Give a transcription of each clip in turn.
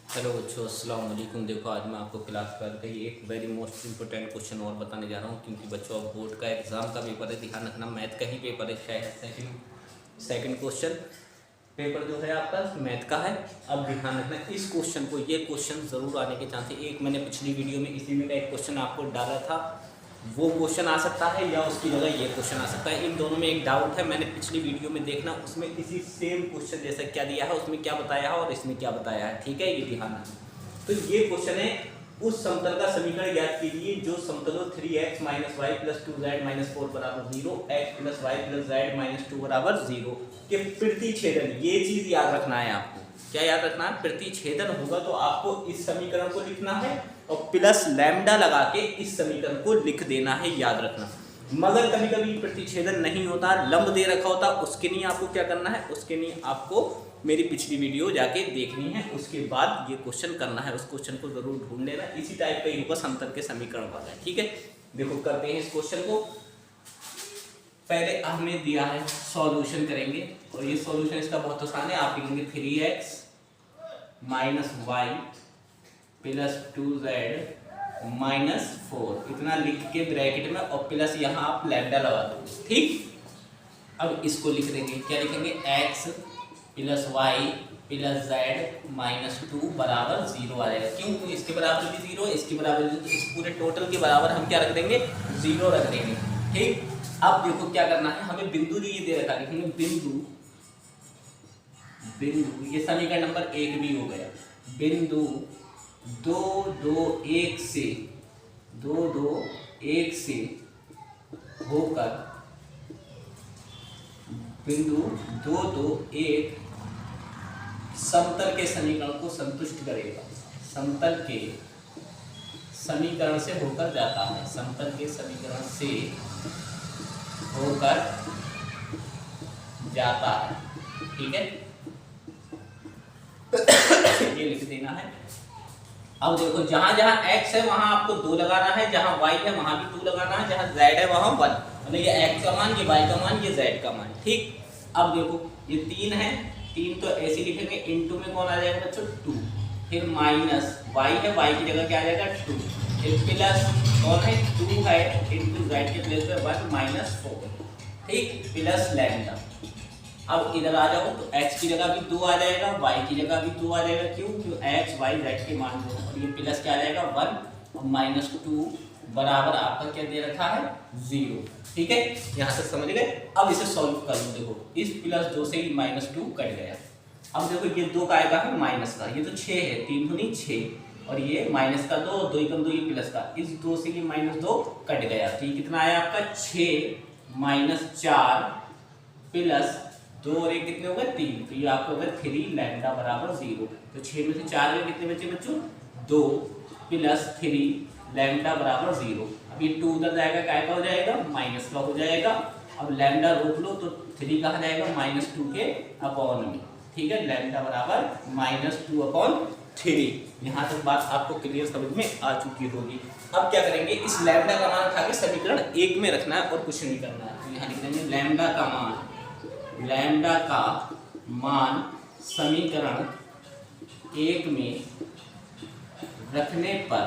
Hello बच्चों, अस्सलाम वालेकुम। देखो, आज मैं आपको क्लास 12 का ही एक वेरी मोस्ट इंपॉर्टेंट क्वेश्चन और बताने जा रहा हूँ, क्योंकि बच्चों अब बोर्ड का एग्ज़ाम का पेपर है। ध्यान रखना, मैथ का ही पेपर है। शायद सेकंड क्वेश्चन पेपर जो है आपका मैथ का है। अब ध्यान रखना इस क्वेश्चन को, ये क्वेश्चन ज़रूर आने के चांस है। एक मैंने पिछली वीडियो में इसी में का एक क्वेश्चन आपको डाला था, वो क्वेश्चन आ सकता है या उसकी जगह ये क्वेश्चन आ सकता है। इन दोनों में एक डाउट है। मैंने पिछली वीडियो में देखना, उसमें इसी सेम क्वेश्चन जैसा क्या दिया है उसमें क्या बताया है और इसमें क्या बताया है। ठीक है, ये ध्यान रखना। तो ये क्वेश्चन है, उस समतल का समीकरण ज्ञात कीजिए जो समतलों 3x - y + 2z - 4 = 0, x + y + z - 2 = 0 के प्रतिच्छेदन। ये चीज याद रखना है आपको। क्या याद रखना है? प्रतिच्छेदन होगा तो आपको इस समीकरण को लिखना है और प्लस लैम्डा लगा के इस समीकरण को लिख देना है, याद रखना। मगर कभी कभी प्रतिच्छेदन नहीं होता, लंब दे रखा होता, उसके लिए आपको क्या करना है? उसके लिए आपको मेरी पिछली वीडियो जाके देखनी है, उसके बाद ये क्वेश्चन करना है। उस क्वेश्चन को जरूर ढूंढ लेना। इसी टाइप का ही होगा समतल के समीकरण वाला। ठीक है, देखो करते हैं इस क्वेश्चन को। पहले हमें दिया है, सॉल्यूशन करेंगे और ये सॉल्यूशन इसका बहुत आसान है। आप लिखेंगे 3x - y + 2z - 4, इतना लिख के ब्रैकेट में और प्लस यहाँ आप लैम्डा लगा दो। ठीक, अब इसको लिख देंगे। क्या लिखेंगे? x + y + z - 2 = 0 आ जाएगा। क्यों? तो इसके बराबर भी 0 है, इसके बराबर भी, तो इस पूरे टोटल के बराबर हम क्या रख देंगे? 0 रख देंगे। ठीक, अब देखो क्या करना है। हमें बिंदु ये दे रखा है, लिखेंगे बिंदु बिंदु, ये समीकरण नंबर 1 भी हो गया। बिंदु 2 2 1 से 2 2 1 से होकर बिंदु 2 2 1 समतल के समीकरण को संतुष्ट करेगा। समतल के समीकरण से होकर जाता है, समतल के समीकरण से होकर जाता है। ठीक है, ये लिख देना है। अब देखो, जहां जहां x है वहां आपको 2 लगाना है, जहां y है वहां भी 2 लगाना है, जहां z है वहां 1। मतलब ये x का मान, ये y का मान, ये z का मान। ठीक, अब देखो ये 3 है, 3 तो ऐसे लिखेंगे, इनटू में कौन आ जाएगा बच्चों? 2, फिर माइनस y है, y की जगह क्या आ जाएगा? 2, फिर प्लस कौन है? 2 है, इनटू z के प्लेस पे 1 - 4। ठीक, प्लस लैम्डा। अब इधर आ जाओ तो x की जगह भी 2 आ जाएगा, y की जगह भी 2 आ जाएगा। क्यों? x y z के मान दो, और ये प्लस क्या आ जाएगा? 1 और -2 बराबर आपका क्या दे रखा है? 0। ठीक है, यहाँ तक समझ गए। अब इसे सॉल्व कर लो। देखो, इस +2 से ही -2 कट गया। अब देखो ये 2 का आएगा है माइनस का, ये तो 6 है, 3 दूनी 6, और ये माइनस का 2, 2 एकम 2, ये प्लस का, इस 2 से ये -2 कट गया। तो ये कितना आया आपका? 6 - 4 प्लस 2 और 1 कितने हो गए? 3। तो ये आपको हो गया 3 लैम्डा बराबर 0। तो 6 में से 4 में कितने बचे बच्चों? 2 प्लस 3 लैम्डा बराबर 0। अब ये 2 उधर जाएगा, काय का हो जाएगा? माइनस का हो जाएगा। अब लैम्डा रोक लो तो 3 कहा जाएगा? -2 के अपॉन में। ठीक है, लैम्डा बराबर -2/3। यहाँ तक बात आपको क्लियर समझ में आ चुकी होगी। अब क्या करेंगे? इस लैम्डा का मान उठा के समीकरण 1 में रखना है और कुछ नहीं करना है। तो यहाँ लिख देंगे लैम्डा का मान, लैम्डा का मान समीकरण 1 में रखने पर,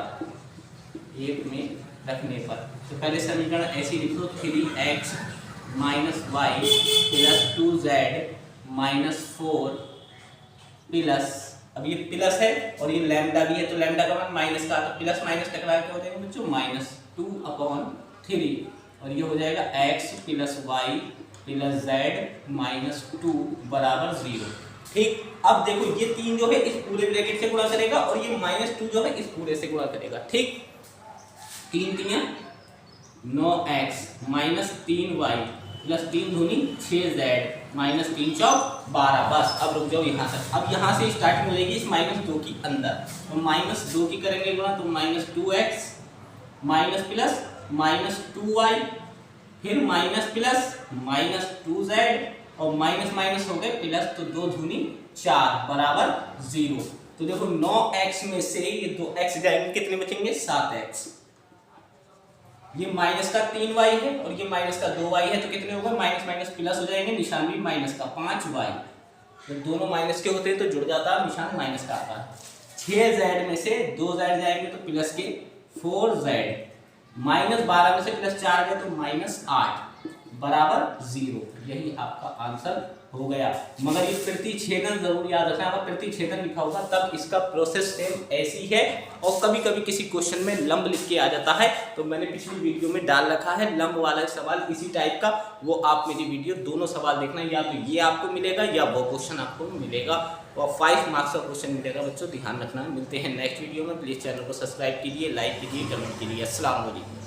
1 में रखने पर, तो पहले समीकरण ऐसे लिख लो, 3x - y + 2z - 4 प्लस, अब ये प्लस है और ये लैम्डा भी है, तो लैम्डा का मान माइनस का, तो प्लस माइनस टकरा के हो जाएगा बच्चों? -2/3, और ये हो जाएगा x + y + z - 2 = 0। ठीक, अब देखो ये 3 जो है इस पूरे ब्रैकेट से गुणा करेगा और ये -2 जो है इस पूरे से गुणा करेगा। ठीक, 3 3 9x - 3y + 3 दूनी 6z - 3 चौक 12। बस, अब रुक जाओ यहाँ तक। अब यहाँ से स्टार्टिंग हो जाएगी इस -2 की अंदर, तो -2 की करेंगे गुणा, तो -2x माइनस प्लस -2y, फिर माइनस प्लस -2z, और माइनस माइनस हो गए प्लस, तो 2 दूनी 4 बराबर 0। तो देखो 9x में से ये 2x जाएंगे, कितने बचेंगे? 7x। ये माइनस का 3y है और ये माइनस का 2y है, तो कितने हो गए? माइनस माइनस प्लस हो जाएंगे, निशान भी माइनस का 5y। जब दोनों माइनस के होते हैं तो जुड़ जाता है, निशान माइनस का आता है। 6z में से 2z जाएंगे तो प्लस के 4z, -12 में से +4 गए तो -8 बराबर 0। यही आपका आंसर हो गया। मगर ये प्रतिच्छेदन जरूर याद रखना, अगर प्रतिच्छेदन लिखा होगा तब इसका प्रोसेस सेम ऐसी है। और कभी कभी किसी क्वेश्चन में लंब लिख के आ जाता है, तो मैंने पिछली वीडियो में डाल रखा है लंब वाला सवाल इसी टाइप का, वो आप मेरी वीडियो दोनों सवाल देखना, या तो ये आपको मिलेगा या वो क्वेश्चन आपको मिलेगा, और 5 मार्क्स का क्वेश्चन मिलेगा। बच्चों ध्यान रखना। मिलते हैं नेक्स्ट वीडियो में। प्लीज़ चैनल को सब्सक्राइब कीजिए, लाइक कीजिए, कमेंट कीजिए। अस्सलाम वालेकुम।